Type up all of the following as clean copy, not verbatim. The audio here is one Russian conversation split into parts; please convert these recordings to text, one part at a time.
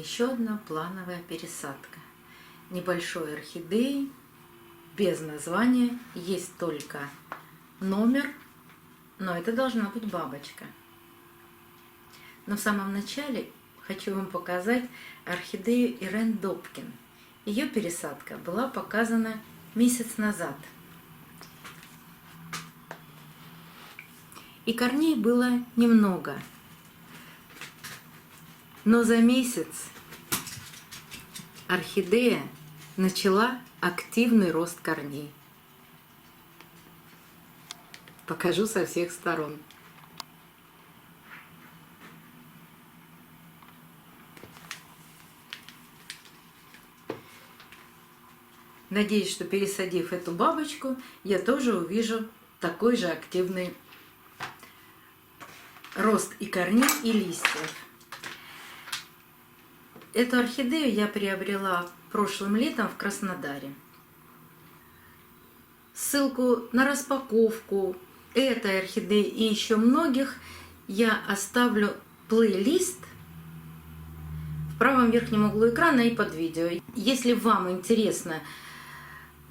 еще одна плановая пересадка небольшой орхидеи без названия, есть только номер, но это должна быть бабочка. Но в самом начале хочу вам показать орхидею Ирен Добкин. Ее пересадка была показана месяц назад. И корней было немного. Но за месяц орхидея начала активный рост корней. Покажу со всех сторон. Надеюсь, что пересадив эту бабочку, я тоже увижу такой же активный рост и корней, и листьев. Эту орхидею я приобрела прошлым летом в Краснодаре. Ссылку на распаковку этой орхидеи и еще многих я оставлю плейлист в правом верхнем углу экрана и под видео. Если вам интересно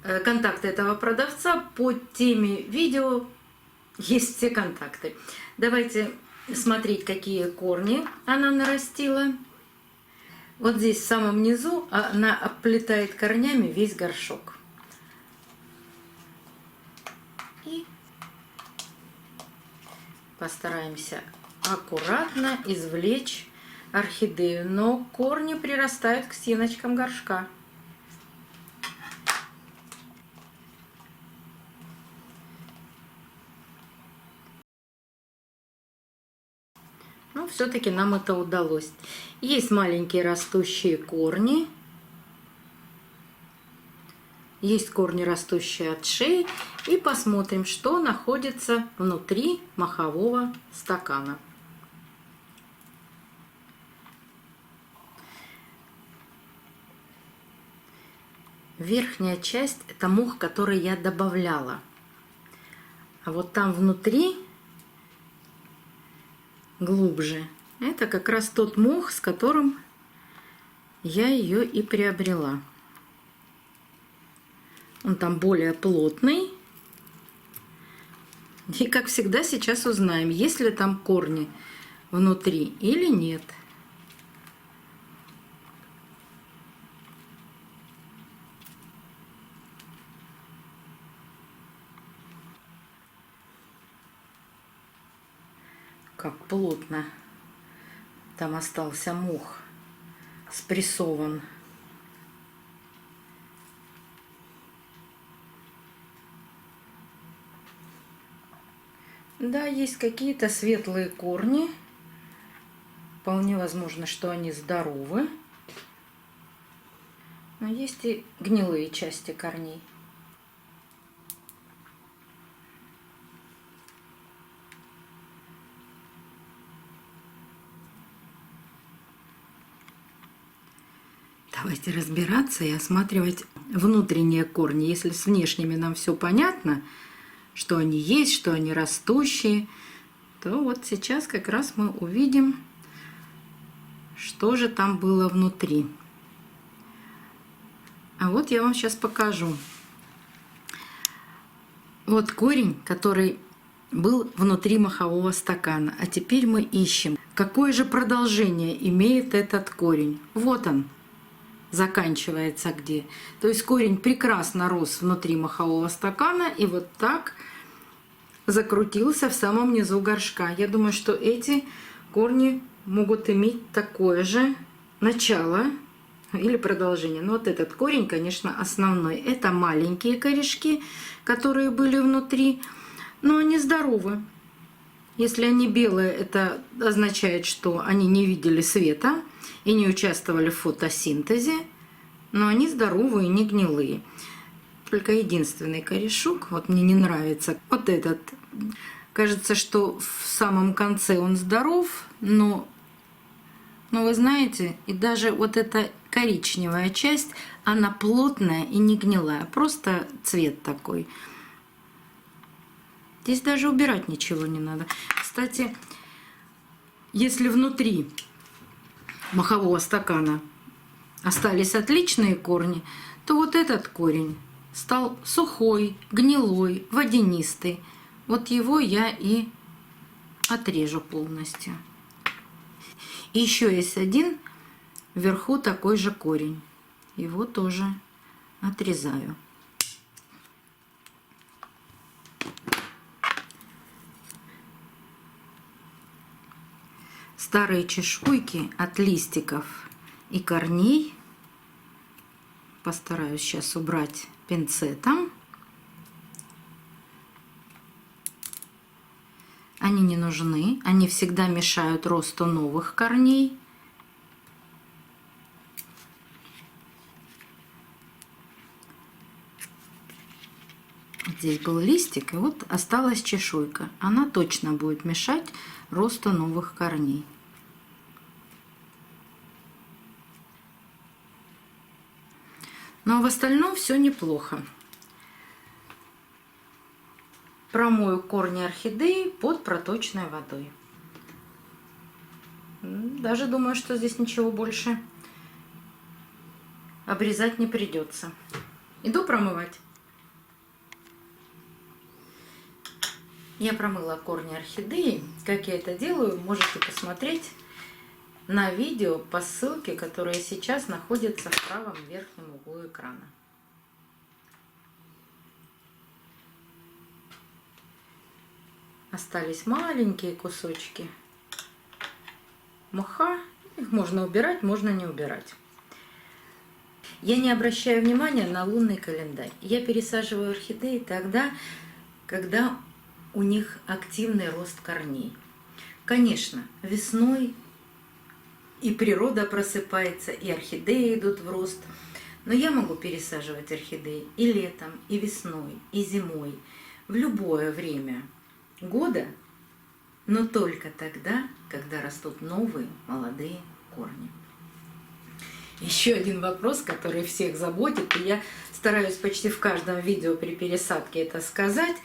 контакты этого продавца, под теми видео есть все контакты. Давайте смотреть, какие корни она нарастила. Вот здесь в самом низу она оплетает корнями весь горшок. И постараемся аккуратно извлечь орхидею, но корни прирастают к стеночкам горшка. Но все-таки нам это удалось. Есть маленькие растущие корни. Есть корни, растущие от шеи. И посмотрим, что находится внутри мохового стакана. Верхняя часть – это мох, который я добавляла. А вот там внутри, глубже, это как раз тот мох, с которым я ее и приобрела. Он там более плотный. И, как всегда, сейчас узнаем, есть ли там корни внутри или нет. Как плотно там остался мох, спрессован. Да, есть какие-то светлые корни. Вполне возможно, что они здоровы. Но есть и гнилые части корней. Давайте разбираться и осматривать внутренние корни. Если с внешними нам все понятно, что они есть, что они растущие, то вот сейчас как раз мы увидим, что же там было внутри. А вот я вам сейчас покажу. Вот корень, который был внутри мохового стакана. А теперь мы ищем, какое же продолжение имеет этот корень. Вот он. Заканчивается где. То есть корень прекрасно рос внутри мохового стакана и вот так закрутился в самом низу горшка. Я думаю, что эти корни могут иметь такое же начало или продолжение. Но вот этот корень, конечно, основной. Это маленькие корешки, которые были внутри, но они здоровы. Если они белые, это означает, что они не видели света и не участвовали в фотосинтезе, но они здоровые и не гнилые. Только единственный корешок, вот мне не нравится, вот этот. Кажется, что в самом конце он здоров, но вы знаете, и даже вот эта коричневая часть, она плотная и не гнилая, просто цвет такой. Здесь даже убирать ничего не надо. Кстати, если внутри махового стакана остались отличные корни, то вот этот корень стал сухой, гнилой, водянистый. Вот его я и отрежу полностью. И еще есть один вверху такой же корень. Его тоже отрезаю. Старые чешуйки от листиков и корней постараюсь сейчас убрать пинцетом. Они не нужны, они всегда мешают росту новых корней. Здесь был листик, и вот осталась чешуйка. Она точно будет мешать росту новых корней. Но в остальном все неплохо. Промою корни орхидеи под проточной водой. Даже думаю, что здесь ничего больше обрезать не придется. Иду промывать. Я промыла корни орхидеи. Как я это делаю, можете посмотреть на видео по ссылке, которая сейчас находится в правом верхнем углу экрана. Остались маленькие кусочки мха. Их можно убирать, можно не убирать. Я не обращаю внимания на лунный календарь. Я пересаживаю орхидеи тогда, когда у них активный рост корней. Конечно, весной и природа просыпается, и орхидеи идут в рост. Но я могу пересаживать орхидеи и летом, и весной, и зимой, в любое время года, но только тогда, когда растут новые молодые корни. Еще один вопрос, который всех заботит, и я стараюсь почти в каждом видео при пересадке это сказать.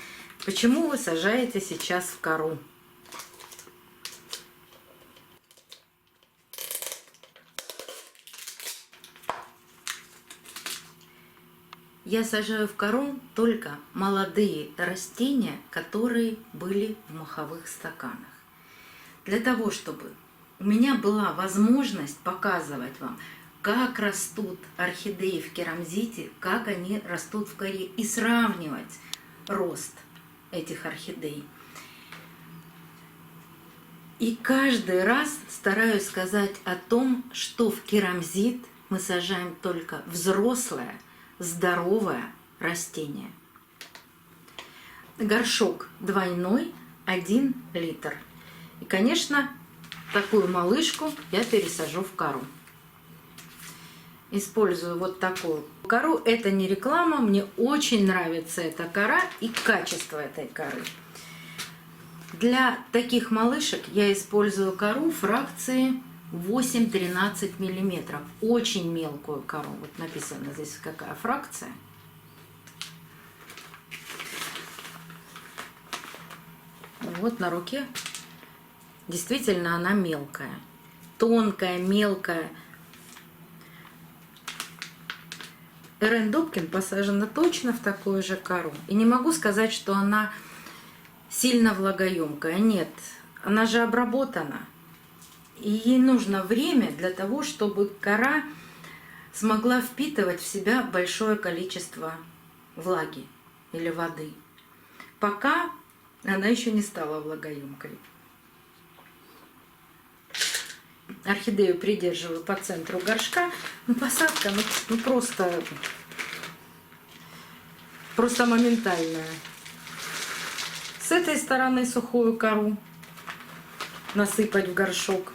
Почему вы сажаете сейчас в кору? Я сажаю в кору только молодые растения, которые были в маховых стаканах. Для того, чтобы у меня была возможность показывать вам, как растут орхидеи в керамзите, как они растут в коре, и сравнивать рост этих орхидей. И каждый раз стараюсь сказать о том, что в керамзит мы сажаем только взрослое, здоровое растение. Горшок двойной, 1 литр. И, конечно, такую малышку я пересажу в кору. Использую вот такую кору. Это не реклама, мне очень нравится эта кора и качество этой коры. Для таких малышек я использую кору фракции 8-13 миллиметров. Очень мелкую кору. Вот написано здесь какая фракция. Вот на руке. Действительно она мелкая. Тонкая, мелкая. Эрен Добкин посажена точно в такую же кору. И не могу сказать, что она сильно влагоемкая. Нет, она же обработана. И ей нужно время для того, чтобы кора смогла впитывать в себя большое количество влаги или воды. Пока она еще не стала влагоемкой. Орхидею придерживаю по центру горшка. Ну, посадка просто моментальная. С этой стороны сухую кору насыпать в горшок.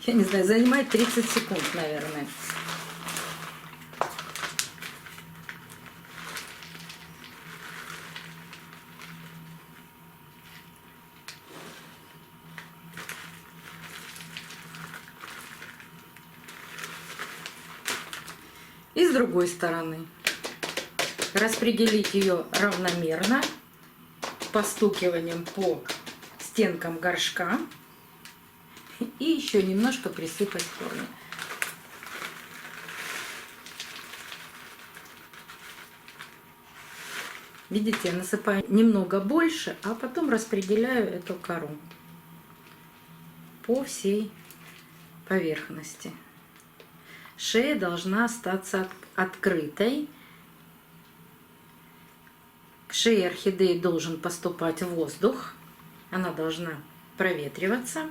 Я не знаю, занимает 30 секунд, наверное. И с другой стороны. распределить ее равномерно постукиванием по стенкам горшка и еще немножко присыпать корни. Видите, я насыпаю немного больше, а потом распределяю эту кору по всей поверхности. Шея должна остаться открытой. К шее орхидеи должен поступать воздух. Она должна проветриваться.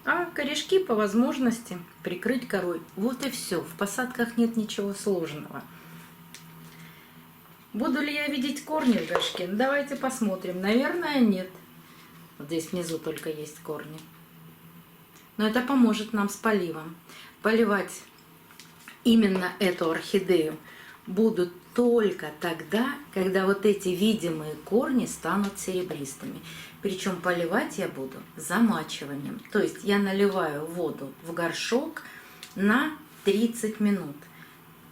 А корешки по возможности прикрыть корой. Вот и все. В посадках нет ничего сложного. Буду ли я видеть корни в горшке? Давайте посмотрим. Наверное, нет. Вот здесь внизу только есть корни. Но это поможет нам с поливом. Поливать именно эту орхидею буду только тогда, когда вот эти видимые корни станут серебристыми. Причем поливать я буду замачиванием. То есть я наливаю воду в горшок на 30 минут.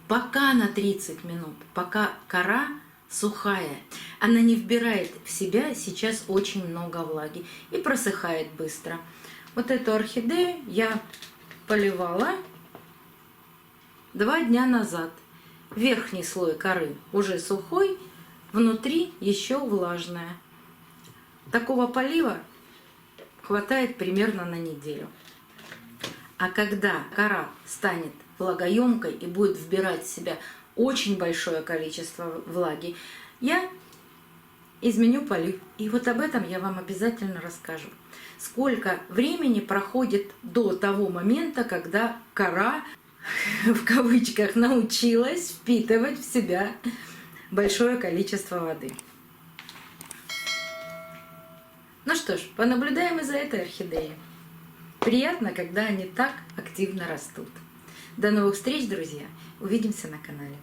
Пока на 30 минут, пока кора сухая. Она не вбирает в себя сейчас очень много влаги и просыхает быстро. Вот эту орхидею я поливала 2 дня назад. Верхний слой коры уже сухой, внутри еще влажная. Такого полива хватает примерно на неделю. А когда кора станет влагоемкой и будет вбирать в себя очень большое количество влаги, я изменю полив. И вот об этом я вам обязательно расскажу. Сколько времени проходит до того момента, когда кора, в кавычках, научилась впитывать в себя большое количество воды. Ну что ж, понаблюдаем и за этой орхидеей. Приятно, когда они так активно растут. До новых встреч, друзья! Увидимся на канале.